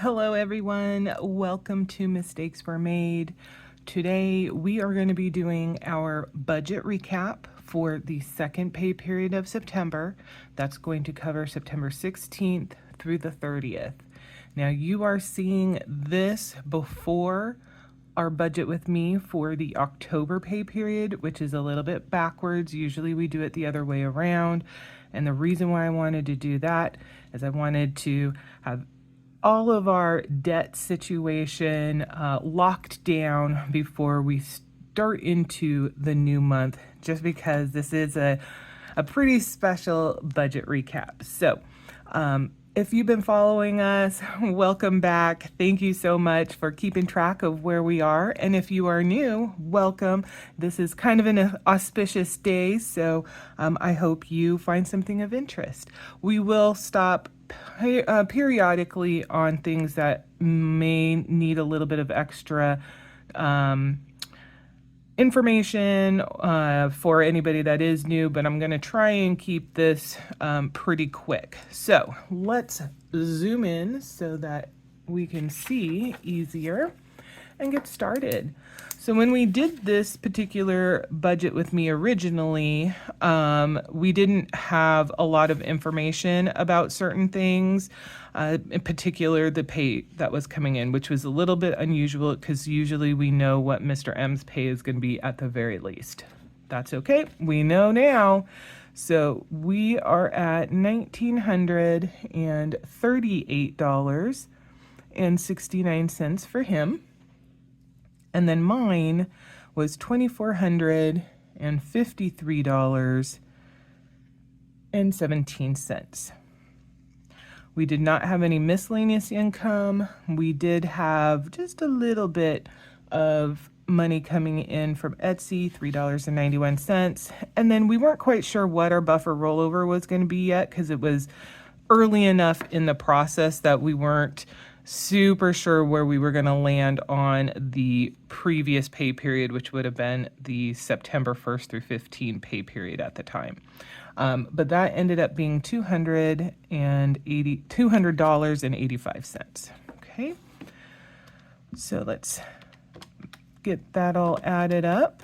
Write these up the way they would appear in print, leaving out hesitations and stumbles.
Hello everyone, welcome to Mistakes Were Made. Today we are going to be doing our budget recap for the second pay period of September. That's going to cover September 16th through the 30th. Now you are seeing this before our budget with me for the October pay period, which is a little bit backwards. Usually we do it the other way around. And the reason why I wanted to do that is I wanted to have all of our debt situation locked down before we start into the new month, just because this is a pretty special budget recap. So if you've been following us, welcome back. Thank you so much for keeping track of where we are. And if you are new, welcome. This is kind of an auspicious day, so I hope you find something of interest. We will stop periodically on things that may need a little bit of extra information for anybody that is new, but I'm going to try and keep this pretty quick. So let's zoom in so that we can see easier and get started. So when we did this particular budget with me originally, we didn't have a lot of information about certain things, in particular the pay that was coming in, which was a little bit unusual because usually we know what Mr. M's pay is going to be at the very least. That's okay. We know now. So we are at $1,938.69 for him. And then mine was $2,453.17. We did not have any miscellaneous income. We did have just a little bit of money coming in from Etsy, $3.91. And then we weren't quite sure what our buffer rollover was going to be yet because it was early enough in the process that we weren't super sure where we were going to land on the previous pay period, which would have been the September 1st through 15 pay period at the time. But that ended up being $200.85. Okay, so let's get that all added up.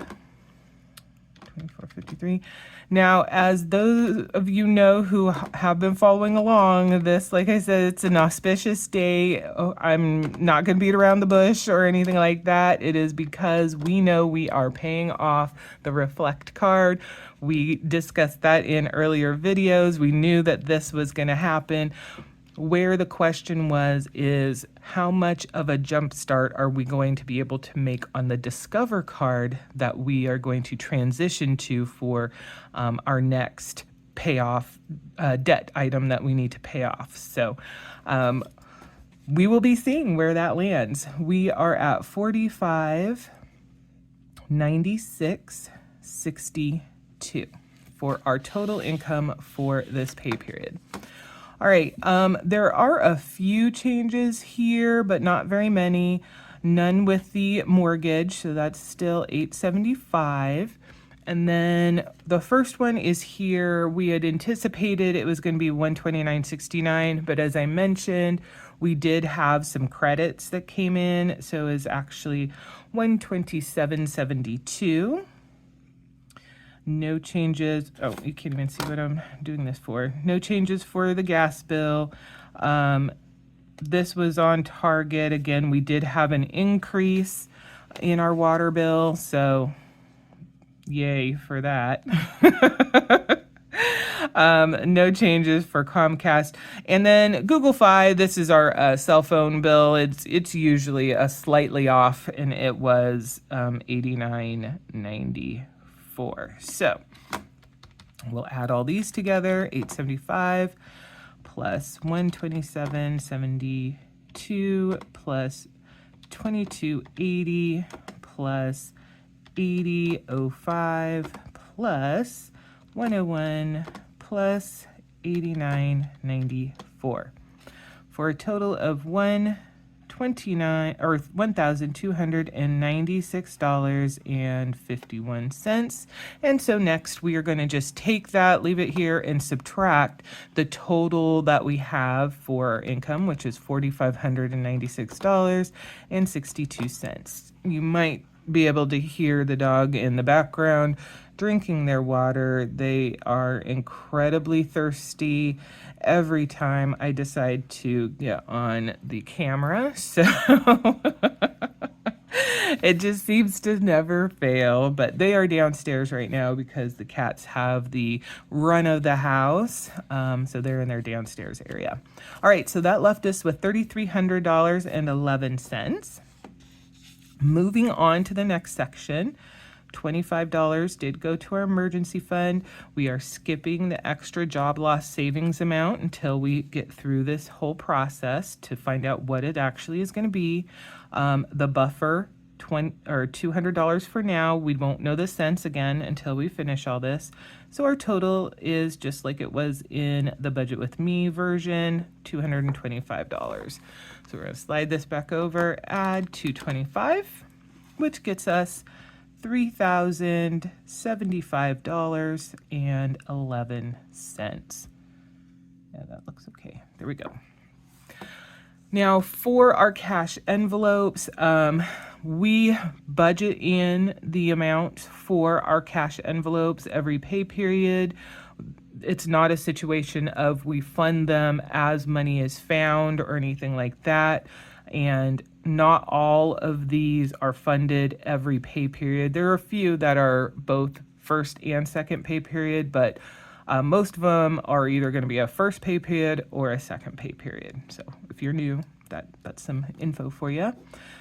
2453. Now, as those of you know who have been following along, this, like I said, it's an auspicious day. Oh, I'm not going to beat around the bush or anything like that. It is because we know we are paying off the Reflect card. We discussed that in earlier videos. We knew that this was going to happen. Where the question was is how much of a jump start are we going to be able to make on the Discover card that we are going to transition to for our next payoff debt item that we need to pay off. So we will be seeing where that lands. We are at $45,96.62 for our total income for this pay period. All right, there are a few changes here, but not very many. None with the mortgage, so that's still $875. And then the first one is here. We had anticipated it was going to be $129.69, but as I mentioned, we did have some credits that came in, so it was actually $127.72. No changes. Oh, you can't even see what I'm doing this for. No changes for the gas bill. This was on target. Again, we did have an increase in our water bill, so yay for that. No changes for Comcast. And then Google Fi, this is our cell phone bill. It's usually slightly off, and it was $89.94. So we'll add all these together. $875 plus $127.72 plus $22.80 plus $80.05 plus $101 plus $89.94 for a total of $129.69. $1,296.51. And so next we are going to just take that, leave it here, and subtract the total that we have for our income, which is $4,596.62. You might be able to hear the dog in the background drinking their water. They are incredibly thirsty every time I decide to get on the camera. So it just seems to never fail, but they are downstairs right now because the cats have the run of the house. So they're in their downstairs area. All right, so that left us with $3,300.11. Moving on to the next section, $25 did go to our emergency fund. We are skipping the extra job loss savings amount until we get through this whole process to find out what it actually is going to be. The buffer, $200 for now. We won't know the cents again until we finish all this. So our total is just like it was in the Budget With Me version, $225. So we're going to slide this back over, add $225, which gets us $3,075.11. Yeah, that looks okay. There we go. Now for our cash envelopes, we budget in the amount for our cash envelopes every pay period. It's not a situation of we fund them as money is found or anything like that. And not all of these are funded every pay period. There are a few that are both first and second pay period, but most of them are either going to be a first pay period or a second pay period. So if you're new, that's some info for you.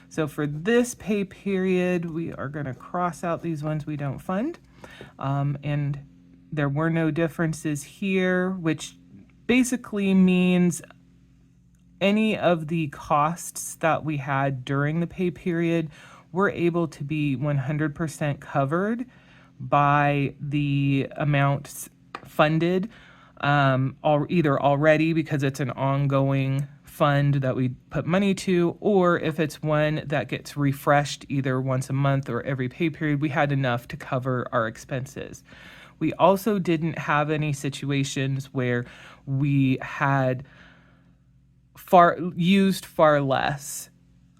So for this pay period, we are going to cross out these ones we don't fund. And there were no differences here, which basically means any of the costs that we had during the pay period were able to be 100% covered by the amounts funded, either already because it's an ongoing fund that we put money to, or if it's one that gets refreshed either once a month or every pay period, we had enough to cover our expenses. We also didn't have any situations where we had used far less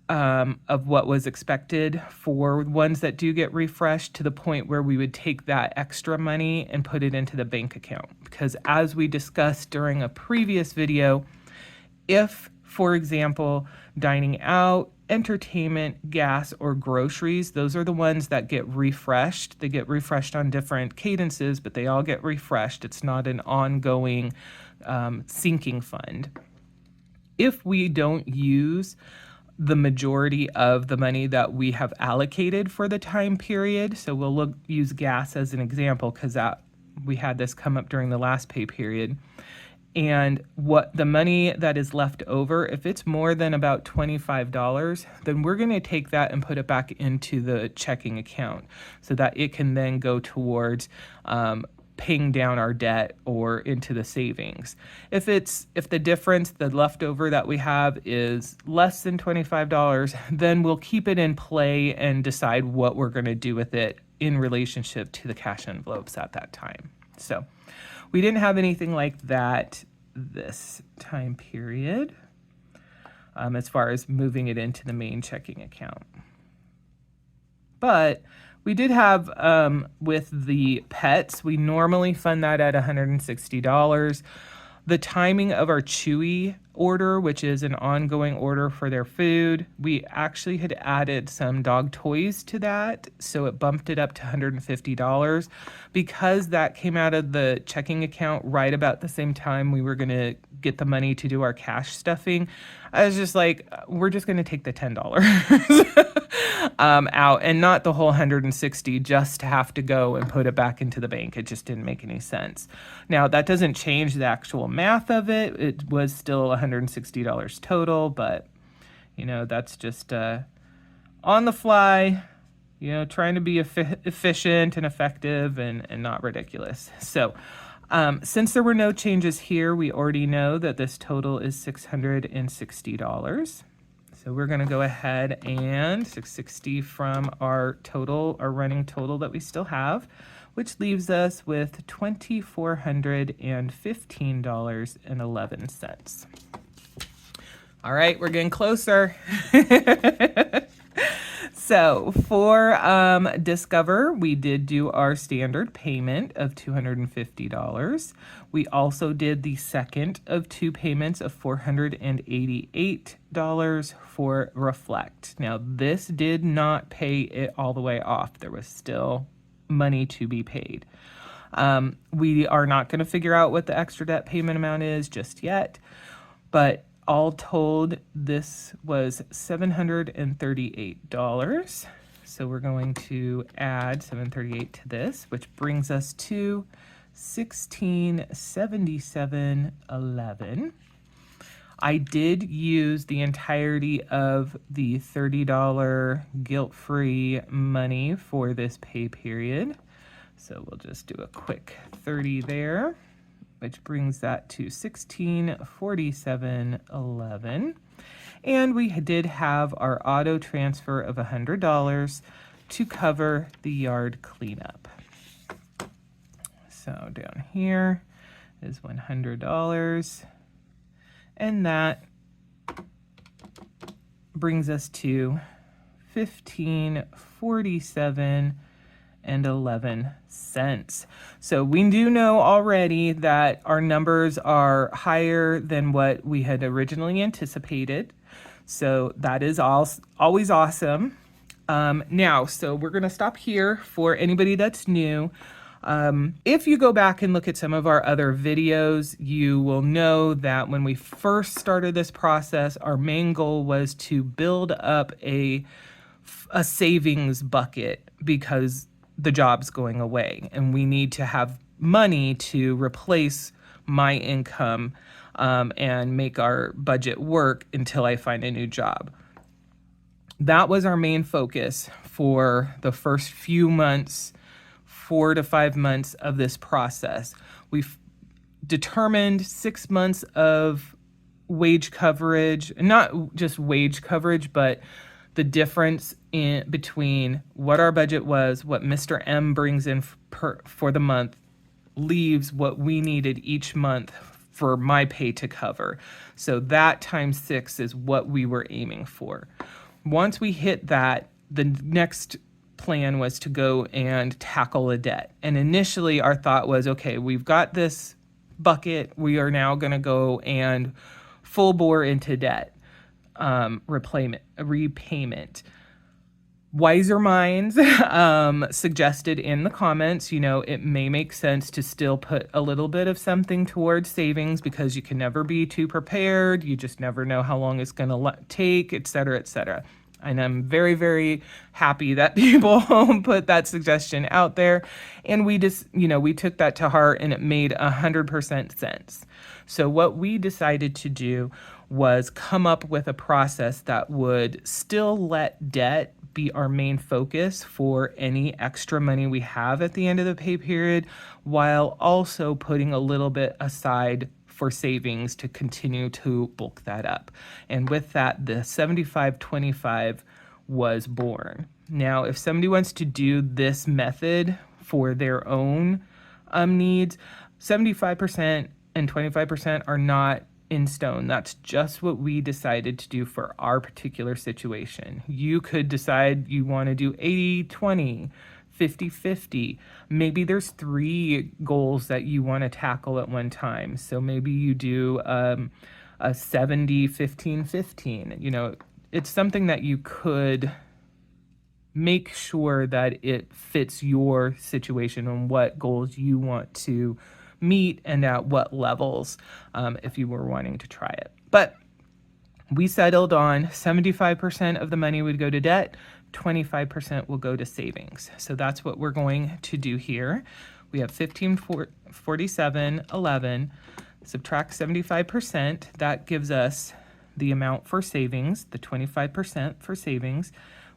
of what was expected for ones that do get refreshed, to the point where we would take that extra money and put it into the bank account. Because as we discussed during a previous video, if, for example, dining out, entertainment, gas, or groceries, those are the ones that get refreshed. They get refreshed on different cadences, but they all get refreshed. It's not an ongoing sinking fund. If we don't use the majority of the money that we have allocated for the time period, so we'll use gas as an example because we had this come up during the last pay period, and what the money that is left over, if it's more than about $25, then we're going to take that and put it back into the checking account so that it can then go towards paying down our debt or into the savings. If the difference, the leftover that we have, is less than $25, then we'll keep it in play and decide what we're going to do with it in relationship to the cash envelopes at that time. So we didn't have anything like that this time period as far as moving it into the main checking account. But we did have, with the pets, we normally fund that at $160. The timing of our Chewy order, which is an ongoing order for their food, we actually had added some dog toys to that, so it bumped it up to $150. Because that came out of the checking account right about the same time we were going to get the money to do our cash stuffing, I was just like, we're just going to take the $10 out and not the whole $160 just to have to go and put it back into the bank. It just didn't make any sense. Now, that doesn't change the actual math of it. It was still $160 total, but, that's just on the fly, trying to be efficient and effective and not ridiculous. So since there were no changes here, we already know that this total is $660. So we're going to go ahead and 660 from our total, our running total that we still have, which leaves us with $2,415.11. All right, we're getting closer. So for Discover, we did do our standard payment of $250. We also did the second of two payments of $488 for Reflect. Now, this did not pay it all the way off. There was still money to be paid. We are not going to figure out what the extra debt payment amount is just yet, but all told, this was $738. So we're going to add $738 to this, which brings us to $1,677.11. I did use the entirety of the $30 guilt-free money for this pay period. So we'll just do a quick 30 there, which brings that to $1,647.11. And we did have our auto transfer of $100 to cover the yard cleanup. So down here is $100, and that brings us to $1,547.11. So we do know already that our numbers are higher than what we had originally anticipated. So that is always awesome. Now, so we're going to stop here for anybody that's new. If you go back and look at some of our other videos, you will know that when we first started this process, our main goal was to build up a savings bucket because the job's going away and we need to have money to replace my income and make our budget work until I find a new job. That was our main focus for the first few months, 4 to 5 months of this process. We've determined 6 months of wage coverage, not just wage coverage, but the difference in between what our budget was, what Mr. M brings in for the month, leaves what we needed each month for my pay to cover. So that times 6 is what we were aiming for. Once we hit that, the next plan was to go and tackle a debt. And initially our thought was, okay, we've got this bucket. We are now going to go and full bore into debt, repayment. Wiser minds suggested in the comments, it may make sense to still put a little bit of something towards savings because you can never be too prepared. You just never know how long it's going to take, et cetera, et cetera. And I'm very, very happy that people put that suggestion out there. And we just, we took that to heart and it made 100% sense. So what we decided to do was come up with a process that would still let debt be our main focus for any extra money we have at the end of the pay period, while also putting a little bit aside for savings to continue to bulk that up. And with that, the 75-25 was born. Now, if somebody wants to do this method for their own needs, 75% and 25% are not in stone. That's just what we decided to do for our particular situation. You could decide you want to do 80-20, 50-50. Maybe there's 3 goals that you want to tackle at one time. So maybe you do a 70-15-15. It's something that you could make sure that it fits your situation and what goals you want to meet and at what levels if you were wanting to try it. But we settled on 75% of the money would go to debt, 25% will go to savings. So that's what we're going to do here. We have $1,547.11, subtract 75%. That gives us the amount for savings, the 25% for savings,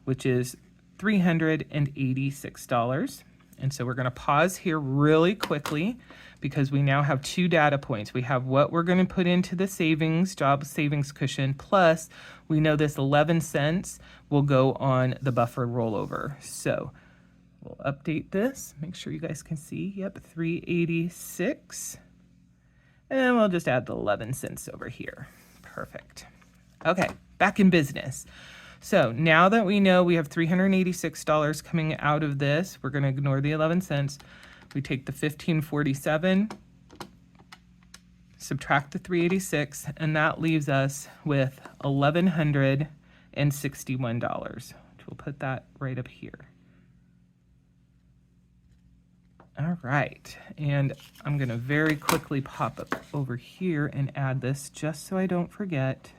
which is $386. And so we're going to pause here really quickly because we now have 2 data points. We have what we're going to put into the savings, job savings cushion, plus we know this 11 cents will go on the buffer rollover. So we'll update this, make sure you guys can see. Yep, 386. And we'll just add the 11 cents over here. Perfect. Okay, back in business. So now that we know we have $386 coming out of this, we're going to ignore the 11 cents. We take the $15.47, subtract the 386, and that leaves us with $1,161, which we'll put that right up here. All right, and I'm going to very quickly pop up over here and add this just so I don't forget.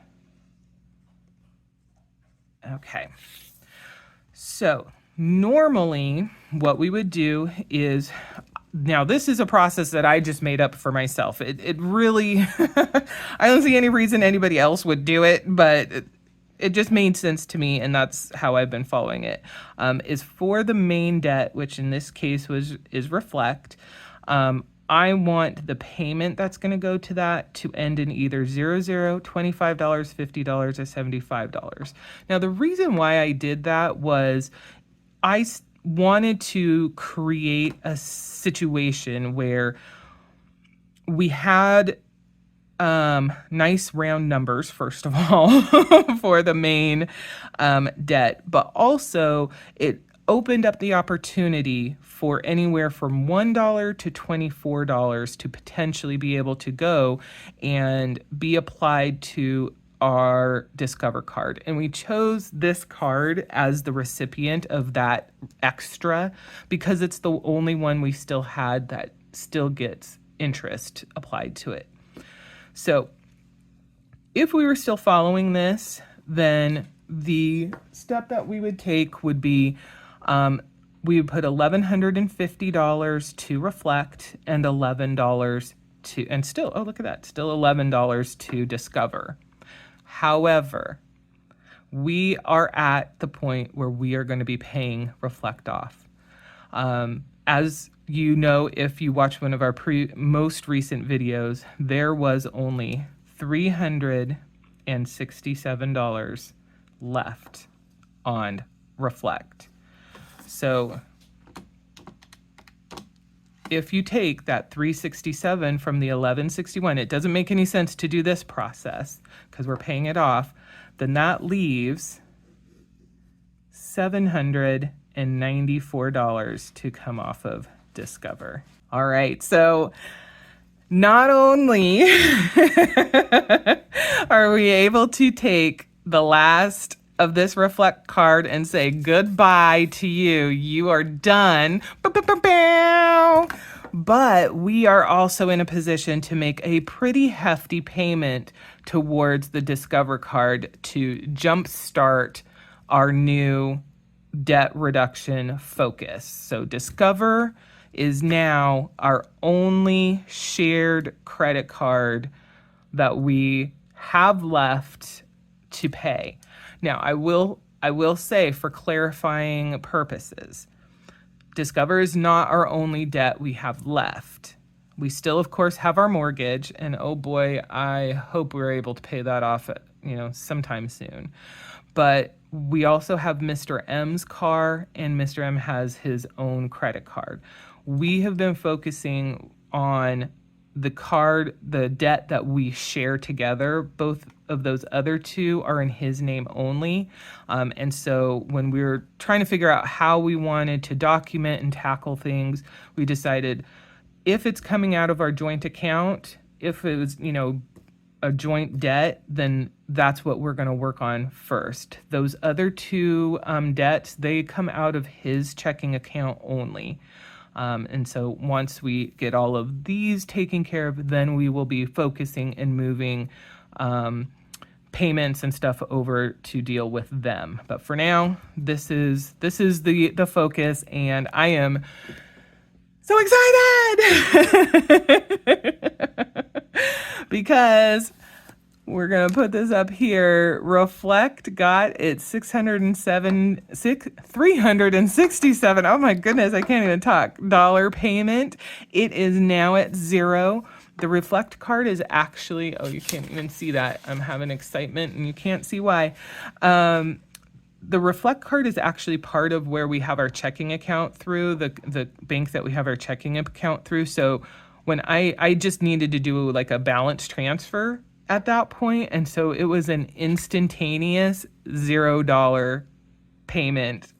Okay, so normally what we would do is, now this is a process that I just made up for myself. It really, I don't see any reason anybody else would do it, but it just made sense to me, and that's how I've been following it. Is for the main debt, which in this case is Reflect. I want the payment that's going to go to that to end in either $00, $25, $50, or $75. Now, the reason why I did that was I wanted to create a situation where we had nice round numbers, first of all, for the main debt, but also it opened up the opportunity for anywhere from $1 to $24 to potentially be able to go and be applied to our Discover card. And we chose this card as the recipient of that extra because it's the only one we still had that still gets interest applied to it. So if we were still following this, then the step that we would take would be we would put $1,150 to Reflect and $11 to, and still, oh, look at that, still $11 to Discover. However, we are at the point where we are going to be paying Reflect off. As you know, if you watch one of our most recent videos, there was only $367 left on Reflect. So if you take that 367 from the 1161, it doesn't make any sense to do this process because we're paying it off, then that leaves $794 to come off of Discover. All right, so not only are we able to take the last of this Reflect card and say goodbye to you, you are done, but we are also in a position to make a pretty hefty payment towards the Discover card to jumpstart our new debt reduction focus. So Discover is now our only shared credit card that we have left to pay. Now, I will say, for clarifying purposes, Discover is not our only debt we have left. We still, of course, have our mortgage, and oh boy, I hope we're able to pay that off, sometime soon. But we also have Mr. M's car, and Mr. M has his own credit card. We have been focusing on the debt that we share together. Both of those other two are in his name only. And so when we were trying to figure out how we wanted to document and tackle things, we decided if it's coming out of our joint account, if it was, a joint debt, then that's what we're going to work on first. Those other two debts, they come out of his checking account only. And so once we get all of these taken care of, then we will be focusing and moving payments and stuff over to deal with them. But for now, this is the focus, and I am so excited because We're going to put this up here. Reflect got its 367. Oh my goodness, I can't even talk. Dollar payment. It is now at 0. The Reflect card is actually, oh, you can't even see that. I'm having excitement and you can't see why. The Reflect card is actually part of where we have our checking account through, the bank that we have our checking account through. So when I just needed to do like a balance transfer at that point, and so it was an instantaneous $0 payment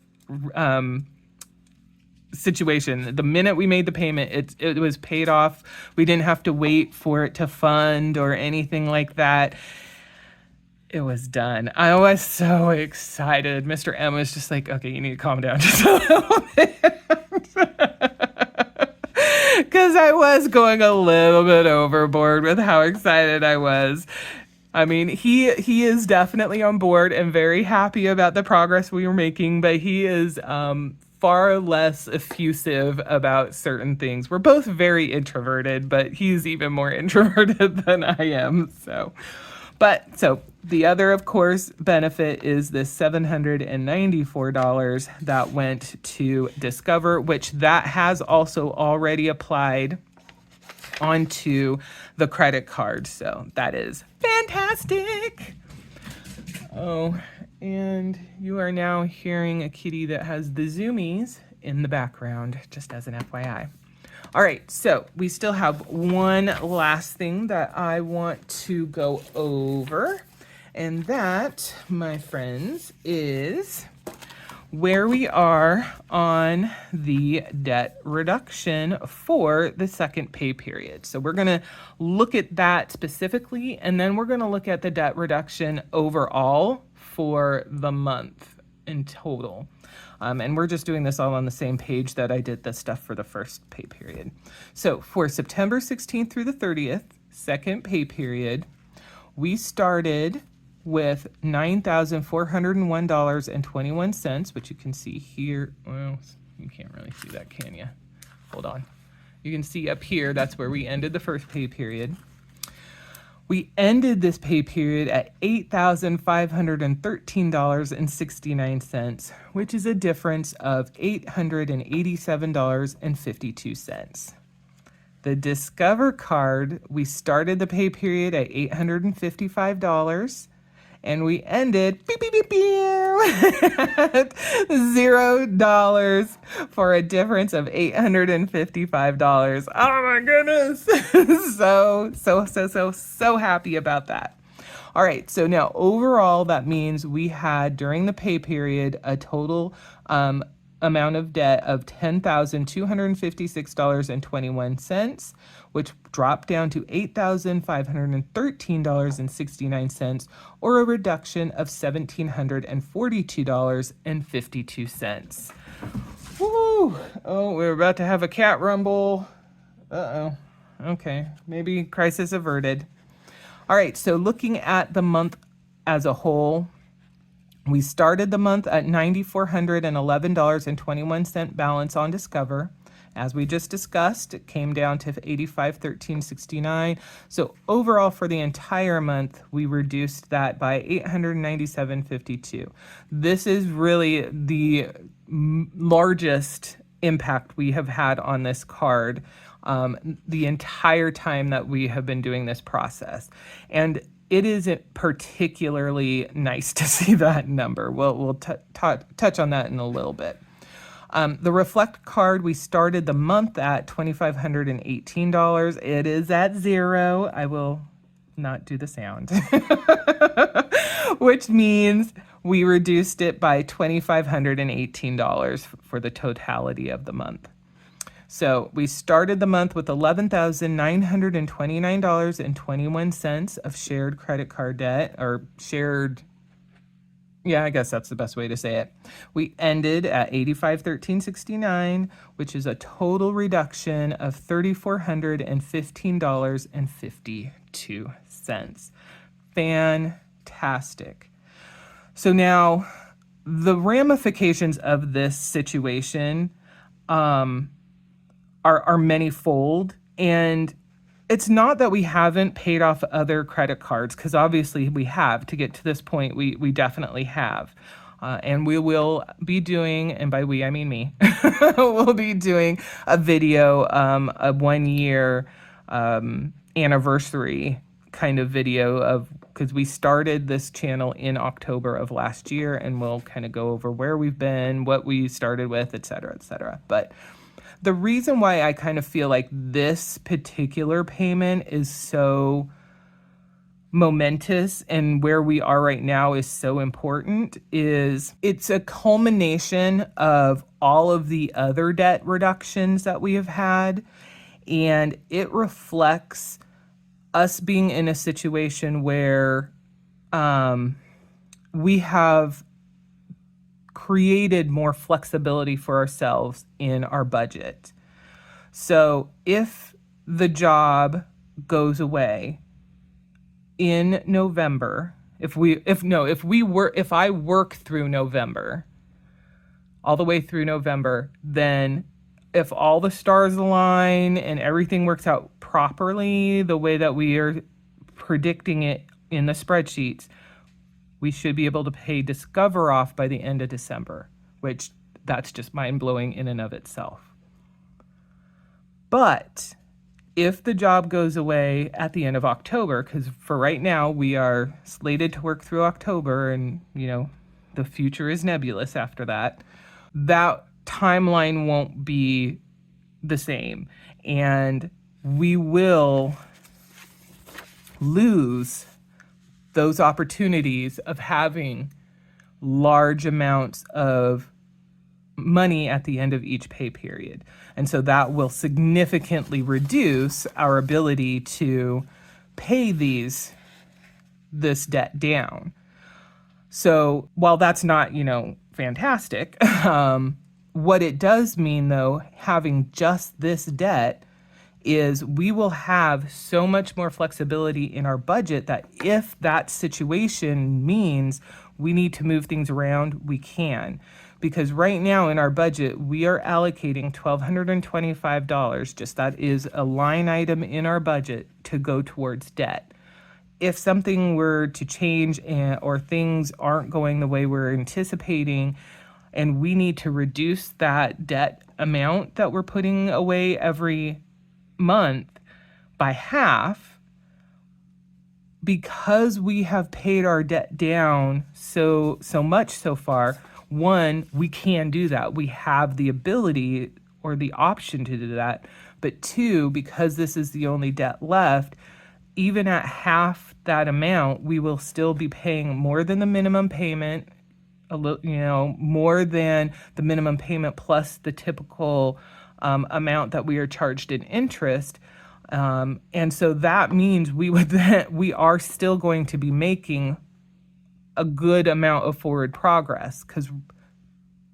situation. The minute we made the payment, it was paid off. We didn't have to wait for it to fund or anything like that. It was done. I was so excited. Mr. M was just like, okay, you need to calm down just a little bit. Because I was going a little bit overboard with how excited I was. I mean, he is definitely on board and very happy about the progress we were making, but he is far less effusive about certain things. We're both very introverted, but he's even more introverted than I am. So the other, of course, benefit is this $794 that went to Discover, which that has also already applied onto the credit card. So that is fantastic. Oh, and you are now hearing a kitty that has the zoomies in the background, just as an FYI. All right, so we still have one last thing that I want to go over, and that, my friends, is where we are on the debt reduction for the second pay period. So we're going to look at that specifically, and then we're going to look at the debt reduction overall for the month in total. And we're just doing this all on the same page that I did the stuff for the first pay period. So for September 16th through the 30th, second pay period, we started with $9,401.21, which you can see here. Well, you can't really see that, can you? Hold on. You can see up here, that's where we ended the first pay period. We ended this pay period at $8,513.69, which is a difference of $887.52. The Discover card, we started the pay period at $855, and we ended at $0 for a difference of $855. Oh my goodness. So happy about that. All right, so now overall, that means we had during the pay period a total amount of debt of $10,256.21, which dropped down to $8,513.69, or a reduction of $1,742.52. Woo! Oh, we're about to have a cat rumble. Uh-oh. Okay, maybe crisis averted. All right, so looking at the month as a whole, we started the month at $9,411.21 balance on Discover. As we just discussed, it came down to $85,13.69. So overall for the entire month, we reduced that by $897.52. This is really the largest impact we have had on this card the entire time that we have been doing this process. And it is particularly nice to see that number. We'll touch on that in a little bit. The Reflect card, we started the month at $2,518. It is at 0. I will not do the sound, which means we reduced it by $2,518 for the totality of the month. So we started the month with $11,929.21 of shared credit card debt, or shared, yeah, I guess that's the best way to say it. We ended at $85,13.69, which is a total reduction of $3,415.52. Fantastic. So now the ramifications of this situation are manyfold, and It's not that we haven't paid off other credit cards, because obviously we have. To get to this point, we definitely have. And we will be doing, and by we, I mean me, we'll be doing a video, a 1 year anniversary kind of video of, because we started this channel in October of last year, and we'll kind of go over where we've been, what we started with, et cetera, et cetera. But the reason why I kind of feel like this particular payment is so momentous and where we are right now is so important is it's a culmination of all of the other debt reductions that we have had, and it reflects us being in a situation where we have created more flexibility for ourselves in our budget. So if the job goes away in November, if I work through November, all the way through November, then if all the stars align and everything works out properly the way that we are predicting it in the spreadsheets, we should be able to pay Discover off by the end of December, which that's just mind-blowing in and of itself. But if the job goes away at the end of October, because for right now we are slated to work through October, and the future is nebulous after that, that timeline won't be the same, and we will lose those opportunities of having large amounts of money at the end of each pay period. And so that will significantly reduce our ability to pay this debt down. So while that's not, fantastic, what it does mean, though, having just this debt, is we will have so much more flexibility in our budget that if that situation means we need to move things around, we can. Because right now in our budget, we are allocating $1,225, just that is a line item in our budget, to go towards debt. If something were to change or things aren't going the way we're anticipating, and we need to reduce that debt amount that we're putting away every month by half, because we have paid our debt down so much so far, one, we can do that. We have the ability or the option to do that. But two, because this is the only debt left, even at half that amount, we will still be paying more than the minimum payment, more than the minimum payment plus the typical amount that we are charged in interest. And so that means we are still going to be making a good amount of forward progress, because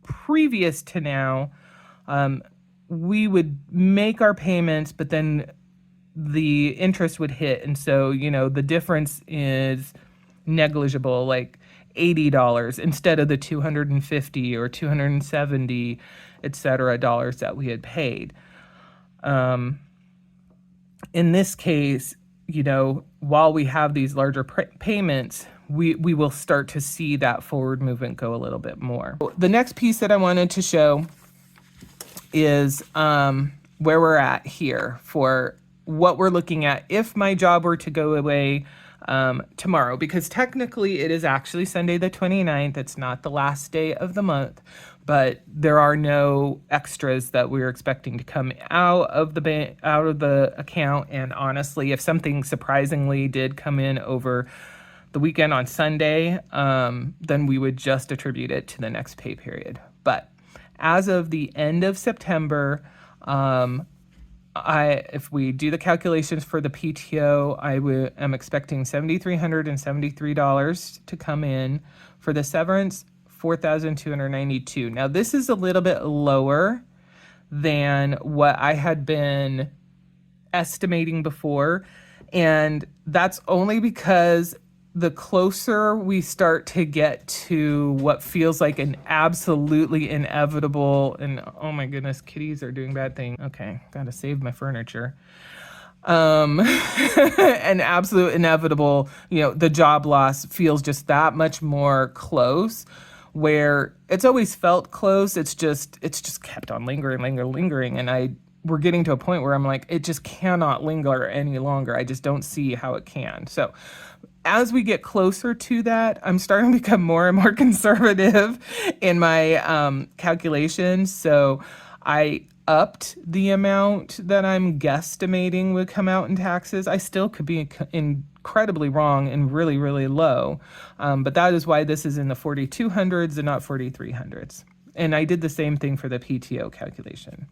previous to now, we would make our payments, but then the interest would hit. And so, the difference is negligible, like $80 instead of the $250 or $270, et cetera, dollars that we had paid. In this case, while we have these larger payments, we will start to see that forward movement go a little bit more. The next piece that I wanted to show is where we're at here for what we're looking at if my job were to go away tomorrow, because technically it is actually Sunday the 29th. It's not the last day of the month, but there are no extras that we're expecting to come out of the account. And honestly, if something surprisingly did come in over the weekend on Sunday, then we would just attribute it to the next pay period. But as of the end of September, if we do the calculations for the PTO, am expecting $7,373 to come in. For the severance, $4,292. Now, this is a little bit lower than what I had been estimating before, and that's only because the closer we start to get to what feels like an absolutely inevitable, and oh my goodness, kitties are doing bad things. Okay, gotta save my furniture. an absolute inevitable, the job loss feels just that much more close, where it's always felt close. It's just kept on lingering. And we're getting to a point where I'm like, it just cannot linger any longer. I just don't see how it can. So as we get closer to that, I'm starting to become more and more conservative in my calculations. So I upped the amount that I'm guesstimating would come out in taxes. I still could be incredibly wrong and really, really low. But that is why this is in the 4,200s and not 4,300s. And I did the same thing for the PTO calculation.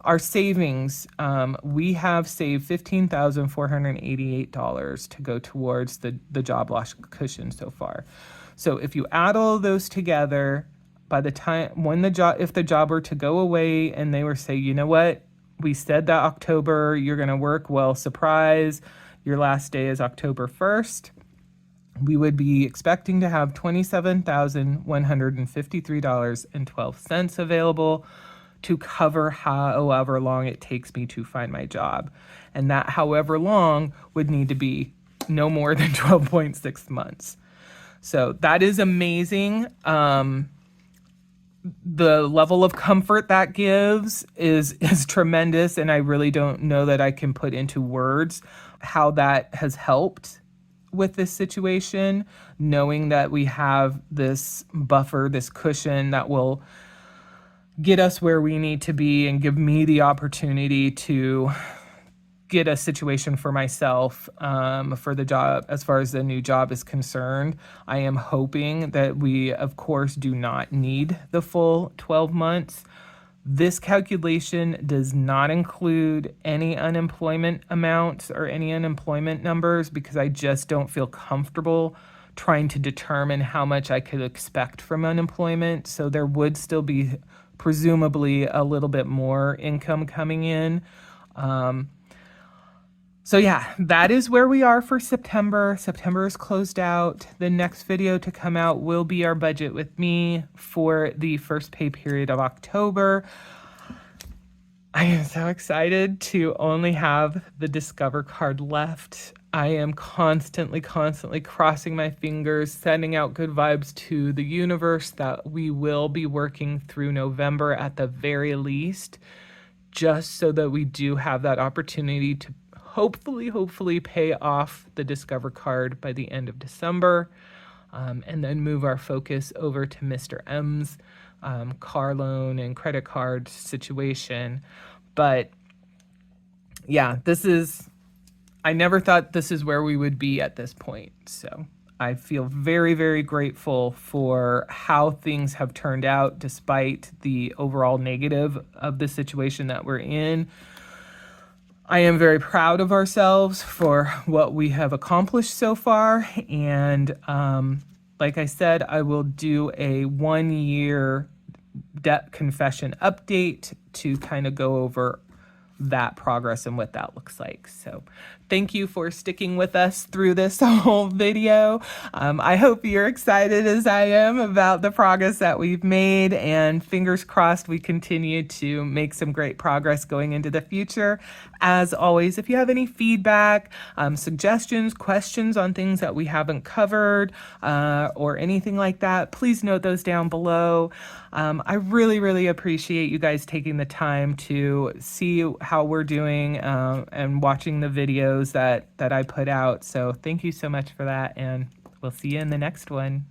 Our savings, we have saved $15,488 to go towards the job loss cushion so far. So if you add all of those together, by the time if the job were to go away and they were say, you know what, we said that October you're going to work, well, surprise, your last day is October 1st. We would be expecting to have $27,153.12 available to cover however long it takes me to find my job. And that however long would need to be no more than 12.6 months. So that is amazing. The level of comfort that gives is tremendous. And I really don't know that I can put into words how that has helped with this situation, knowing that we have this buffer, this cushion that will get us where we need to be and give me the opportunity to get a situation for myself for the job. As far as the new job is concerned, I am hoping that we, of course, do not need the full 12 months. This calculation does not include any unemployment amounts or any unemployment numbers, because I just don't feel comfortable trying to determine how much I could expect from unemployment. So there would still be presumably a little bit more income coming in. So yeah, that is where we are for September. September is closed out. The next video to come out will be our budget with me for the first pay period of October. I am so excited to only have the Discover card left. I am constantly crossing my fingers, sending out good vibes to the universe that we will be working through November at the very just so that we do have that opportunity to hopefully pay off the Discover card by the end of December, and then move our focus over to Mr. M's car loan and credit card situation. But yeah, I never thought this is where we would be at this point. So I feel very, very grateful for how things have turned out despite the overall negative of the situation that we're in. I am very proud of ourselves for what we have accomplished so far. And like I said, I will do a 1-year debt confession update to kind of go over that progress and what that looks like. So thank you for sticking with us through this whole video. I hope you're excited as I am about the progress that we've made, and fingers crossed we continue to make some great progress going into the future. As always, if you have any feedback, suggestions, questions on things that we haven't covered, or anything like that, please note those down below. I really, really appreciate you guys taking the time to see how we're doing and watching the videos that I put out. So thank you so much for that, and we'll see you in the next one.